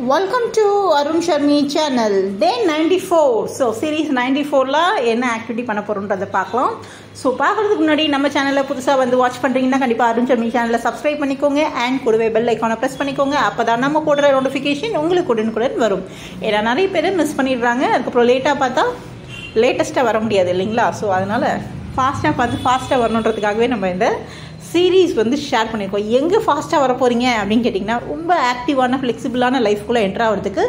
Welcome to Arun Sharmi channel. Day 94. So series 94 la என்ன activity பண்ண போறோம்ன்றத பார்க்கலாம். So பார்க்கறதுக்கு முன்னாடி நம்ம சேனலை புதுசாக வந்து வாட்ச் பண்ணுறீங்கன்னா கண்டிப்பாக அருண் ஷர்மி சேனலை சப்ஸ்கிரைப் பண்ணிக்கோங்க அண்ட் கூடவே பெல் ஐக்கானை ப்ரெஸ் பண்ணிக்கோங்க. அப்போ தான் நம்ம போடுற நோட்டிஃபிகேஷன் உங்களுக்கு உடனுக்குடன் வரும். ஏன்னா நிறைய பேர் மிஸ் பண்ணிடுறாங்க. அதுக்கப்புறம் லேட்டாக பார்த்தா லேட்டஸ்ட்டாக வர முடியாது இல்லைங்களா? ஸோ அதனால் ஃபாஸ்ட்டாக பார்த்து ஃபாஸ்ட்டாக வரணுன்றதுக்காகவே நம்ம இந்த சீரீஸ் வந்து ஷேர் பண்ணியிருக்கோம். எங்கே ஃபாஸ்ட்டாக வர போகிறீங்க அப்படின்னு கேட்டிங்கன்னா ரொம்ப ஆக்டிவான ஃப்ளெக்சிபிளான லைஃப்குள்ளே என்ட்ரு ஆகிறதுக்கு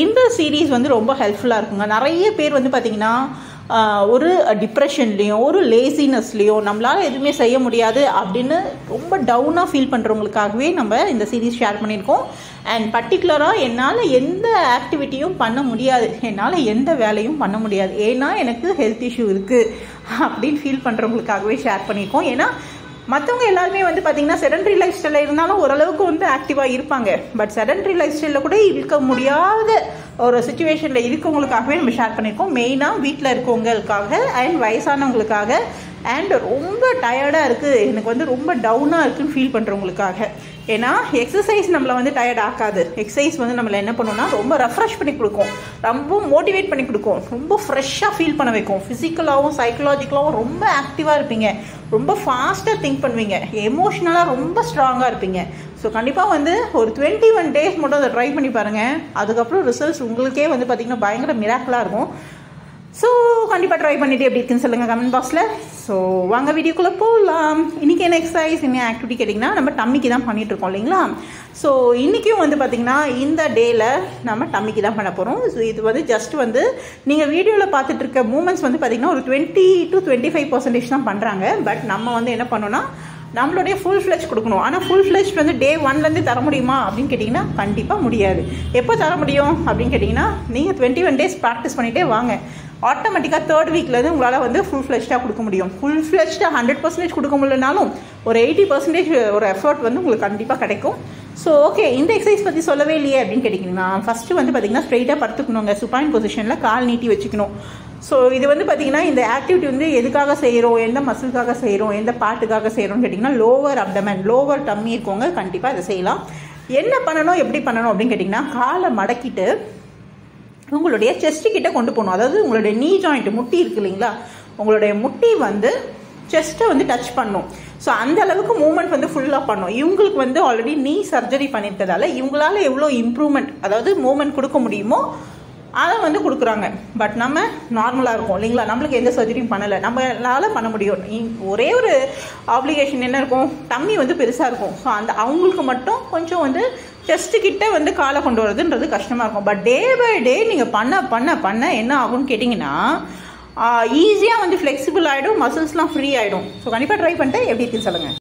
இந்த சீரீஸ் வந்து ரொம்ப ஹெல்ப்ஃபுல்லாக இருக்குங்க. நிறைய பேர் வந்து பார்த்திங்கன்னா ஒரு டிப்ரெஷன்லேயும் ஒரு லேசினஸ்லேயும் நம்மளால் எதுவுமே செய்ய முடியாது அப்படின்னு ரொம்ப டவுனாக ஃபீல் பண்ணுறவங்களுக்காகவே நம்ம இந்த சீரீஸ் ஷேர் பண்ணியிருக்கோம். அண்ட் பர்டிகுலராக என்னால் எந்த ஆக்டிவிட்டியும் பண்ண முடியாது, என்னால் எந்த வேலையும் பண்ண முடியாது, ஏன்னா எனக்கு ஹெல்த் இஷ்யூ இருக்குது அப்படின்னு ஃபீல் பண்ணுறவங்களுக்காகவே ஷேர் பண்ணியிருக்கோம். ஏன்னா மற்றவங்க எல்லாருமே வந்து பார்த்திங்கன்னா செடன்ட்ரி லைஃப் ஸ்டைலில் இருந்தாலும் ஓரளவுக்கு வந்து ஆக்டிவாக இருப்பாங்க. பட் செடன்ட்ரி லைஃப் ஸ்டைலில் கூட இருக்க முடியாத ஒரு சுச்சுவேஷனில் இருக்கவங்களுக்காகவே நம்ம ஷேர் பண்ணியிருக்கோம். மெயினாக வீட்டில் இருக்கவங்களுக்காக அண்ட் வயசானவங்களுக்காக அண்ட் ரொம்ப டயர்டாக இருக்குது, எனக்கு வந்து ரொம்ப டவுனாக இருக்குதுன்னு ஃபீல் பண்ணுறவங்களுக்காக. ஏன்னா எக்ஸசைஸ் நம்மளை வந்து டயர்ட் ஆக்காது. எக்ஸசைஸ் வந்து நம்மளை என்ன பண்ணுன்னா ரொம்ப ரெஃப்ரெஷ் பண்ணி கொடுக்கும், ரொம்ப மோட்டிவேட் பண்ணி கொடுக்கும், ரொம்ப ஃப்ரெஷ்ஷாக ஃபீல் பண்ண வைக்கும். ஃபிசிக்கலாகவும் சைக்கலாஜிக்கலாகவும் ரொம்ப ஆக்டிவாக இருப்பீங்க, ரொம்ப ஃபாஸ்ட்டாக திங்க் பண்ணுவீங்க, எமோஷ்னலாக ரொம்ப ஸ்ட்ராங்காக இருப்பீங்க. ஸோ கண்டிப்பாக வந்து ஒரு 21 days மட்டும் அதை ட்ரை பண்ணி பாருங்கள். அதுக்கப்புறம் ரிசல்ட்ஸ் உங்களுக்கே வந்து பார்த்திங்கன்னா பயங்கர மிராக்கலாக இருக்கும். ஸோ கண்டிப்பாக ட்ரை பண்ணிவிட்டு எப்படி இருக்குன்னு சொல்லுங்கள் கமெண்ட் பாக்ஸில். ஸோ வாங்க வீடியோக்குள்ளே போகலாம். இன்றைக்கி என்ன எக்ஸசைஸ் என்ன ஆக்டிவிட்டி கேட்டிங்கன்னா நம்ம டம்மிக்கு தான் பண்ணிகிட்ருக்கோம் இல்லைங்களா? ஸோ இன்றைக்கும் வந்து பார்த்திங்கன்னா இந்த டேயில் நம்ம டம்மிக்கு தான் பண்ண போகிறோம். ஸோ இது வந்து ஜஸ்ட் வந்து நீங்கள் வீடியோவில் பார்த்துட்டு இருக்க மூமெண்ட்ஸ் வந்து பார்த்திங்கன்னா ஒரு 20 to 25% தான் பண்ணுறாங்க. பட் நம்ம வந்து என்ன பண்ணோன்னா நம்மளுடைய ஃபுல் ஃப்ளெஜ் கொடுக்கணும். ஆனால் ஃபுல் ஃப்ளெஜ் வந்து டே 1லேருந்து தர முடியுமா அப்படின்னு கேட்டிங்கன்னா கண்டிப்பாக முடியாது. எப்போ தர முடியும் அப்படின்னு கேட்டிங்கன்னா நீங்கள் 21 days ப்ராக்டிஸ் பண்ணிகிட்டே வாங்க. ஆட்டோமேட்டிக்காக 3rd வீக்லேருந்து உங்களால் வந்து ஃபுல் ஃப்ளெஜ்டாக கொடுக்க முடியும். ஃபுல் ஃப்ளெஜ்டாக 100% கொடுக்க முடியலனாலும் ஒரு 80% ஒரு எஃபர்ட் வந்து உங்களுக்கு கண்டிப்பாக கிடைக்கும். ஸோ ஓகே, இந்த எக்ஸசைஸ் பற்றி சொல்லவே இல்லையே அப்படின்னு கேட்டிங்கன்னா ஃபஸ்ட்டு வந்து பார்த்திங்கன்னா ஸ்ட்ரெயிட்டாக படுத்துக்கணுங்க. சுப்பாயின் பொசிஷனில் கால் நீட்டி வச்சுக்கணும். ஸோ இது வந்து பார்த்திங்கன்னா இந்த ஆக்டிவிட்டி வந்து எதுக்காக செய்கிறோம், எந்த மசிலுக்காக செய்கிறோம், எந்த பாட்டுக்காக செய்கிறோம்னு கேட்டிங்கன்னா லோவர் அப்டமன் லோவர் டம்மி இருக்கவங்க கண்டிப்பாக இதை செய்யலாம். என்ன பண்ணணும் எப்படி பண்ணணும் அப்படின்னு கேட்டிங்கன்னா காலை மடக்கிட்டு உங்களுடைய செஸ்ட்டு கிட்ட கொண்டு போகணும். அதாவது உங்களுடைய நீ ஜாயிண்ட் முட்டி இருக்கு இல்லைங்களா, உங்களுடைய முட்டி வந்து செஸ்ட்டை வந்து டச் பண்ணும். ஸோ அந்த அளவுக்கு மூவ்மெண்ட் வந்து ஃபுல்லாக பண்ணும். இவங்களுக்கு வந்து ஆல்ரெடி நீ சர்ஜரி பண்ணியிருக்கிறதால இவங்களால எவ்வளோ இம்ப்ரூவ்மெண்ட் அதாவது மூவ்மெண்ட் கொடுக்க முடியுமோ அதை வந்து கொடுக்குறாங்க. பட் நம்ம நார்மலாக இருக்கும் இல்லைங்களா, நம்மளுக்கு எந்த சர்ஜரியும் பண்ணலை, நம்மளால பண்ண முடியும். ஒரே ஒரு ஆப்ளிகேஷன் என்ன இருக்கும், டம்மி வந்து பெருசாக இருக்கும். ஸோ அந்த அவங்களுக்கு மட்டும் கொஞ்சம் வந்து செஸ்ட்டு கிட்ட வந்து காலை கொண்டு வரதுன்றது கஷ்டமாக இருக்கும். பட் டே பை டே நீங்கள் பண்ண என்ன ஆகும்னு கேட்டிங்கன்னா ஈஸியாக வந்து ஃப்ளெக்சிபிள் ஆகிடும், மசில்ஸ்லாம் ஃப்ரீ ஆகிடும். ஸோ கண்டிப்பாக ட்ரை பண்ணிட்டு எப்படி இருக்குன்னு சொல்லுங்கள்.